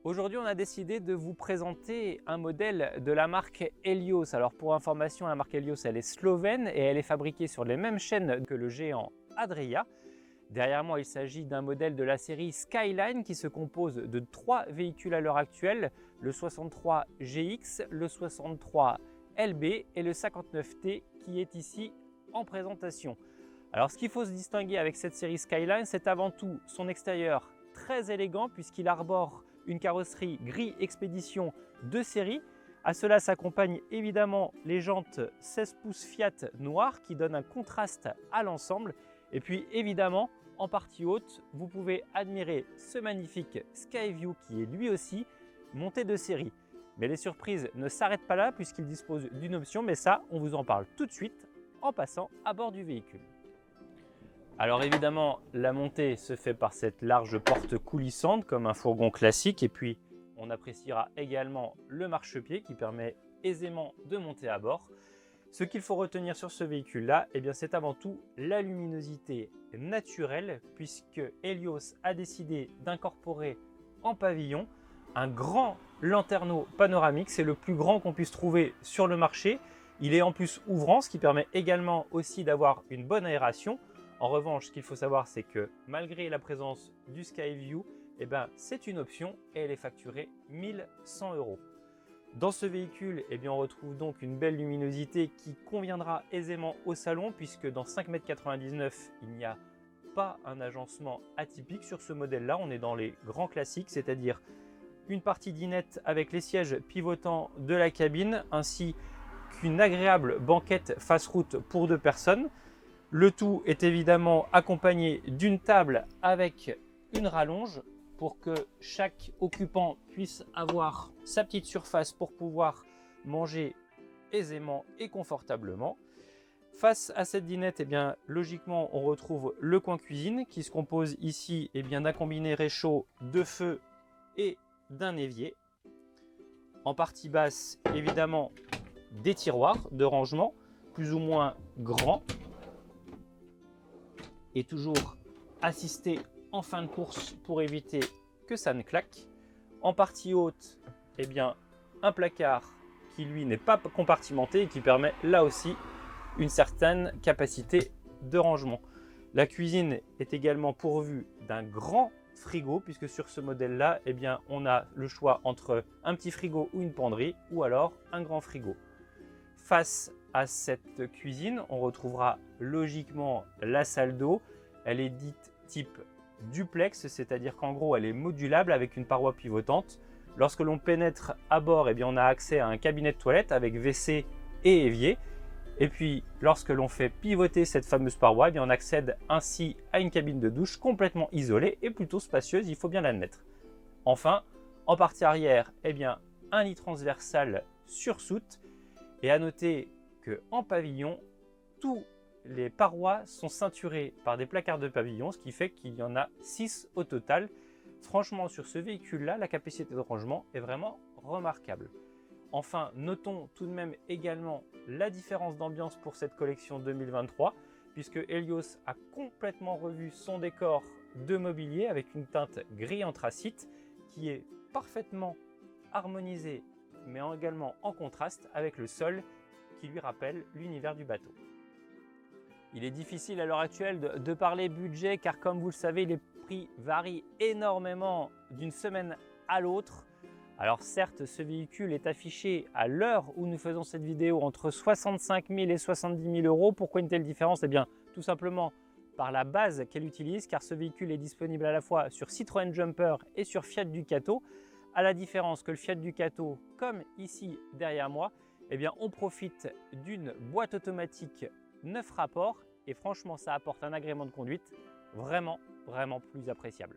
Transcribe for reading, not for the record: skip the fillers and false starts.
Aujourd'hui, on a décidé de vous présenter un modèle de la marque Helios. Alors pour information, la marque Helios, elle est slovène et elle est fabriquée sur les mêmes chaînes que le géant Adria. Derrière moi, il s'agit d'un modèle de la série Skyline qui se compose de 3 véhicules à l'heure actuelle, le 63 GX, le 63 LB et le 59T qui est ici en présentation. Alors ce qu'il faut se distinguer avec cette série Skyline, c'est avant tout son extérieur très élégant puisqu'il arbore une carrosserie gris expédition de série. À cela s'accompagne évidemment les jantes 16 pouces Fiat noires qui donnent un contraste à l'ensemble. Et puis évidemment, en partie haute, vous pouvez admirer ce magnifique Skyview qui est lui aussi monté de série. Mais les surprises ne s'arrêtent pas là puisqu'il dispose d'une option, mais ça, on vous en parle tout de suite en passant à bord du véhicule. Alors évidemment, la montée se fait par cette large porte coulissante comme un fourgon classique et puis on appréciera également le marchepied qui permet aisément de monter à bord. Ce qu'il faut retenir sur ce véhicule-là, c'est avant tout la luminosité naturelle puisque Helios a décidé d'incorporer en pavillon un grand lanterneau panoramique. C'est le plus grand qu'on puisse trouver sur le marché. Il est en plus ouvrant, ce qui permet également aussi d'avoir une bonne aération. En revanche, ce qu'il faut savoir, c'est que malgré la présence du Skyview, c'est une option et elle est facturée 1 100 €. Dans ce véhicule, on retrouve donc une belle luminosité qui conviendra aisément au salon puisque dans 5,99 m, il n'y a pas un agencement atypique sur ce modèle-là. On est dans les grands classiques, c'est-à-dire une partie dinette avec les sièges pivotants de la cabine ainsi qu'une agréable banquette face route pour 2 personnes. Le tout est évidemment accompagné d'une table avec une rallonge pour que chaque occupant puisse avoir sa petite surface pour pouvoir manger aisément et confortablement. Face à cette dinette, logiquement, on retrouve le coin cuisine qui se compose ici d'un combiné réchaud de feu et d'un évier. En partie basse, évidemment, des tiroirs de rangement plus ou moins grands et toujours assisté en fin de course pour éviter que ça ne claque. En partie haute, un placard qui lui n'est pas compartimenté et qui permet là aussi une certaine capacité de rangement. La cuisine est également pourvue d'un grand frigo puisque sur ce modèle-là, on a le choix entre un petit frigo ou une penderie ou alors un grand frigo. Face à cette cuisine, on retrouvera logiquement la salle d'eau. Elle est dite type duplex, c'est-à-dire qu'en gros, elle est modulable avec une paroi pivotante. Lorsque l'on pénètre à bord, on a accès à un cabinet de toilette avec WC et évier. Et puis, lorsque l'on fait pivoter cette fameuse paroi, on accède ainsi à une cabine de douche complètement isolée et plutôt spacieuse, il faut bien l'admettre. Enfin, en partie arrière, un lit transversal sur soute. Et à noter qu'en pavillon, tous les parois sont ceinturées par des placards de pavillon, ce qui fait qu'il y en a 6 au total. Franchement, sur ce véhicule-là, la capacité de rangement est vraiment remarquable. Enfin, notons tout de même également la différence d'ambiance pour cette collection 2023, puisque Helios a complètement revu son décor de mobilier avec une teinte gris anthracite qui est parfaitement harmonisée mais également en contraste avec le sol qui lui rappelle l'univers du bateau. Il est difficile à l'heure actuelle de parler budget car comme vous le savez, les prix varient énormément d'une semaine à l'autre. Alors certes, ce véhicule est affiché à l'heure où nous faisons cette vidéo entre 65 000 et 70 000 €. Pourquoi une telle différence? Tout simplement par la base qu'elle utilise car ce véhicule est disponible à la fois sur Citroën Jumper et sur Fiat Ducato. À la différence que le Fiat Ducato, comme ici derrière moi, on profite d'une boîte automatique 9 rapports et franchement ça apporte un agrément de conduite vraiment plus appréciable.